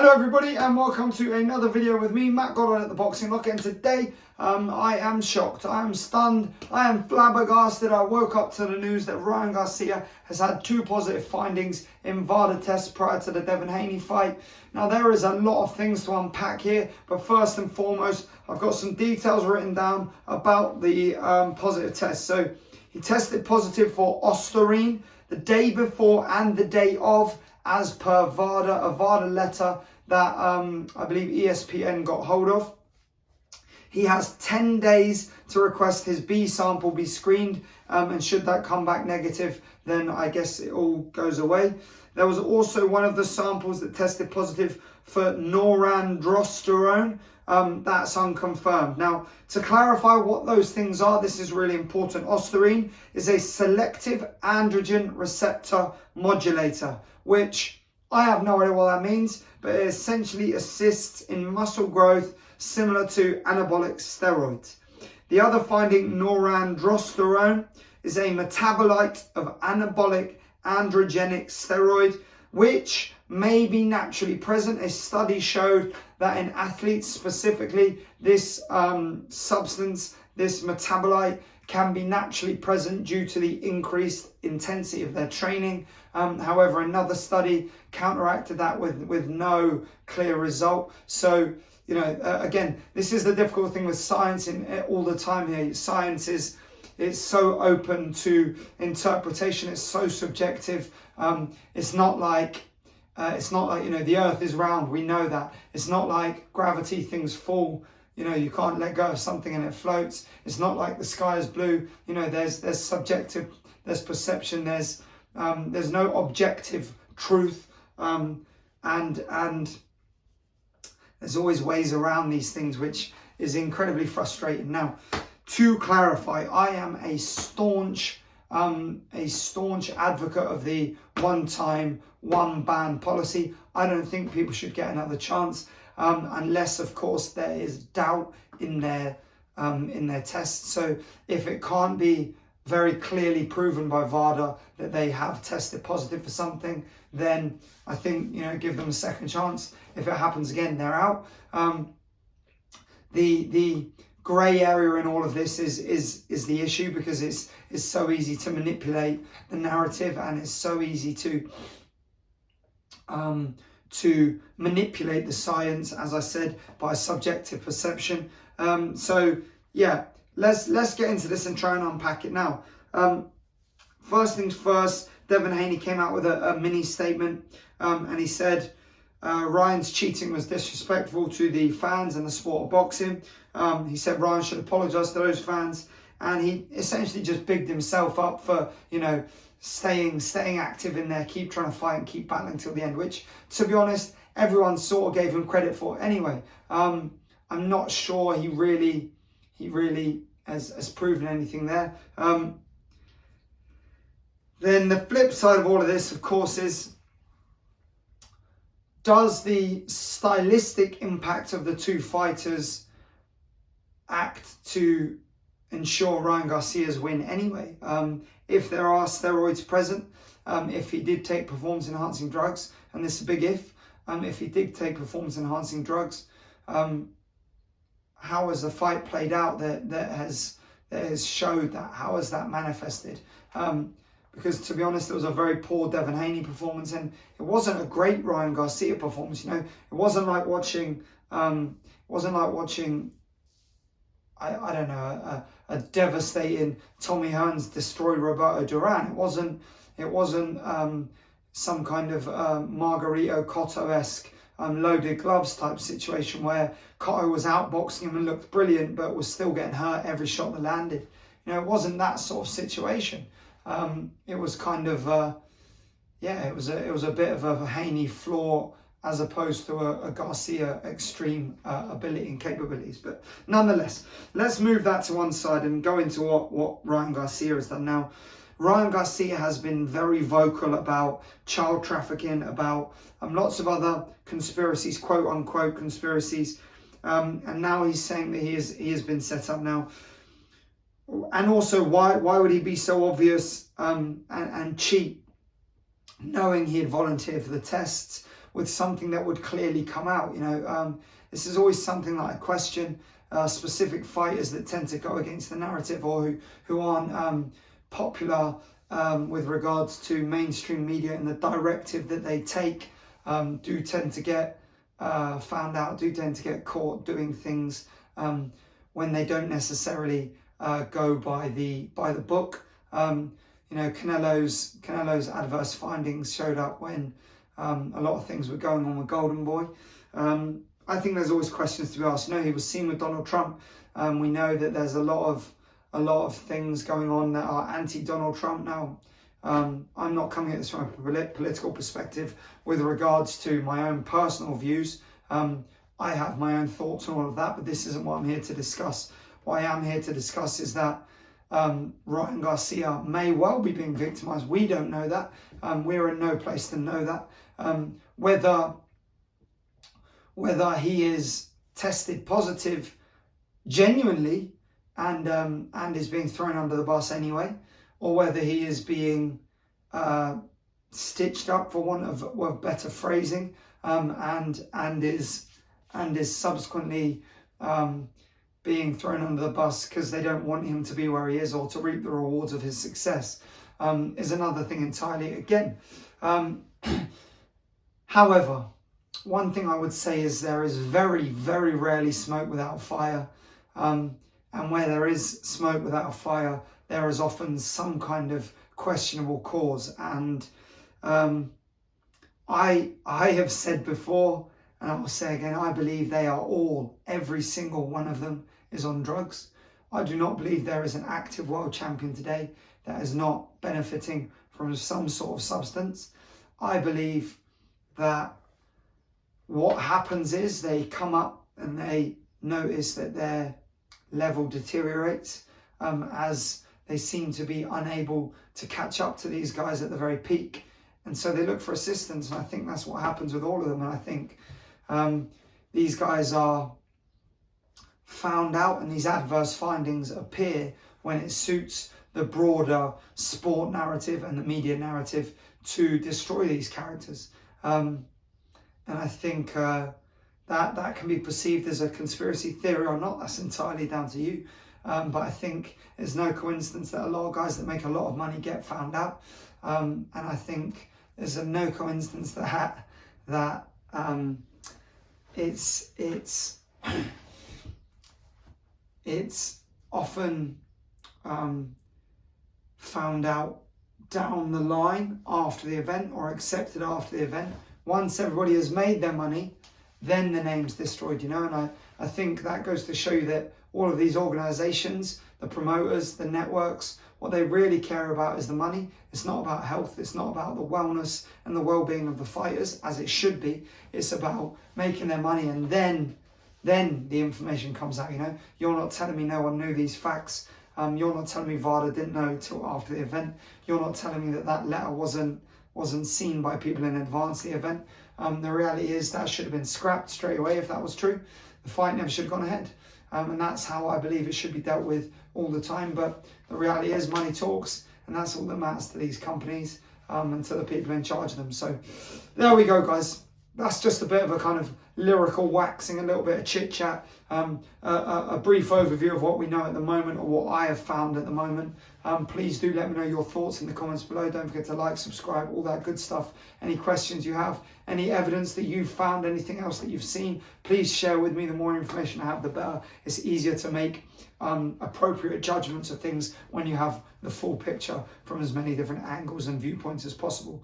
Hello everybody and welcome to another video with me, Matt Goddard at the Boxing Locker, and today I am shocked, I am stunned, I am flabbergasted. I woke up to the news that Ryan Garcia has had 2 positive findings in VADA tests prior to the Devin Haney fight. Now there is a lot of things to unpack here, but first and foremost I've got some details written down about the positive test. So he tested positive for ostarine the day before and the day of, as per VADA, a VADA letter that I believe ESPN got hold of. He has 10 days to request his B sample be screened, and should that come back negative, then I guess it all goes away. There was also one of the samples that tested positive for norandrosterone. That's unconfirmed. Now, to clarify what those things are, this is really important. Ostarine is a selective androgen receptor modulator, which I have no idea what that means, but it essentially assists in muscle growth similar to anabolic steroids. The other finding, norandrosterone, is a metabolite of anabolic androgenic steroid, which may be naturally present. A study showed that in athletes specifically, this substance, this metabolite, can be naturally present due to the increased intensity of their training. However, another study counteracted that with no clear result. So, you know, again, this is the difficult thing with science all the time here. Science is so open to interpretation. It's so subjective. It's not like you know, the earth is round. We know that. It's not like gravity, things fall. You know, you can't let go of something and it floats. It's not like the sky is blue. You know, there's subjective, there's perception, there's no objective truth, and there's always ways around these things, which is incredibly frustrating. Now, to clarify, I am a staunch advocate of the one-time, one-ban policy. I don't think people should get another chance, unless, of course, there is doubt in their tests. So if it can't be very clearly proven by VADA that they have tested positive for something, then I think, you know, give them a second chance. If it happens again, they're out. The grey area in all of this is the issue, because it's so easy to manipulate the narrative, and it's so easy to manipulate the science, as I said, by subjective perception. So yeah, let's get into this and try and unpack it now. First things first, Devin Haney came out with a mini statement, and he said Ryan's cheating was disrespectful to the fans and the sport of boxing. He said Ryan should apologise to those fans, and he essentially just bigged himself up for, you know, staying active in there, keep trying to fight and keep battling till the end, which, to be honest, everyone sort of gave him credit for anyway. I'm not sure he really has proven anything there. Then the flip side of all of this, of course, is, does the stylistic impact of the 2 fighters act to ensure Ryan Garcia's win anyway? If there are steroids present, if he did take performance-enhancing drugs, and this is a big if he did take performance-enhancing drugs, how has the fight played out that has showed that? How has that manifested? Because, to be honest, it was a very poor Devin Haney performance, and it wasn't a great Ryan Garcia performance. You know, it wasn't like watching I don't know, a devastating Tommy Hearns destroy Roberto Duran. It wasn't some kind of Margarito Cotto-esque loaded gloves type situation where Cotto was outboxing him and looked brilliant, but was still getting hurt every shot that landed. You know, it wasn't that sort of situation. It was kind of it was a bit of a Haney flaw, as opposed to a Garcia extreme ability and capabilities. But nonetheless, let's move that to one side and go into what Ryan Garcia has done. Now, Ryan Garcia has been very vocal about child trafficking, about lots of other conspiracies, quote unquote conspiracies, and now he's saying that he has been set up now. And also, why would he be so obvious and cheat, knowing he had volunteered for the tests? with something that would clearly come out. This is always something that I question. Specific fighters that tend to go against the narrative, or who aren't popular with regards to mainstream media and the directive that they take, do tend to get found out, do tend to get caught doing things when they don't necessarily go by the book. Canelo's adverse findings showed up when a lot of things were going on with Golden Boy. I think there's always questions to be asked. He was seen with Donald Trump. We know that there's a lot of things going on that are anti-Donald Trump now. I'm not coming at this from a political perspective with regards to my own personal views. I have my own thoughts on all of that, but this isn't what I'm here to discuss. What I am here to discuss is that Ryan Garcia may well be being victimized. We don't know that. We're in no place to know that. Whether he is tested positive genuinely and is being thrown under the bus anyway, or whether he is being stitched up, for want of better phrasing, and is subsequently being thrown under the bus because they don't want him to be where he is or to reap the rewards of his success, is another thing entirely again. However, one thing I would say is there is very, very rarely smoke without fire. And where there is smoke without fire, there is often some kind of questionable cause. And I have said before, and I will say again, I believe they are all, every single one of them is on drugs. I do not believe there is an active world champion today that is not benefiting from some sort of substance. I believe that what happens is they come up and they notice that their level deteriorates as they seem to be unable to catch up to these guys at the very peak. And so they look for assistance, and I think that's what happens with all of them. And I think these guys are found out, and these adverse findings appear when it suits the broader sport narrative and the media narrative to destroy these characters. And I think that can be perceived as a conspiracy theory or not. That's entirely down to you. But I think it's no coincidence that a lot of guys that make a lot of money get found out. And I think there's no coincidence that it's often found out down the line after the event, or accepted after the event. Once everybody has made their money, then the name's destroyed, and I think that goes to show you that all of these organizations, the promoters, the networks, what they really care about is the money. It's not about health. It's not about the wellness and the well-being of the fighters, as it should be. It's about making their money, and then the information comes out. You're not telling me no one knew these facts. You're not telling me VADA didn't know till after the event. You're not telling me that letter wasn't seen by people in advance of the event. The reality is that should have been scrapped straight away if that was true. The fight never should have gone ahead. And that's how I believe it should be dealt with all the time. But the reality is money talks, and that's all that matters to these companies and to the people in charge of them. So there we go, guys. That's just a bit of a kind of lyrical waxing, a little bit of chit chat, a brief overview of what we know at the moment, or what I have found at the moment. Please do let me know your thoughts in the comments below. Don't forget to like, subscribe, all that good stuff. Any questions you have, any evidence that you've found, anything else that you've seen, please share with me. The more information I have, the better. It's easier to make appropriate judgments of things when you have the full picture from as many different angles and viewpoints as possible.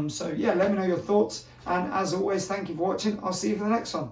So yeah, let me know your thoughts. And as always, thank you for watching. I'll see you for the next one.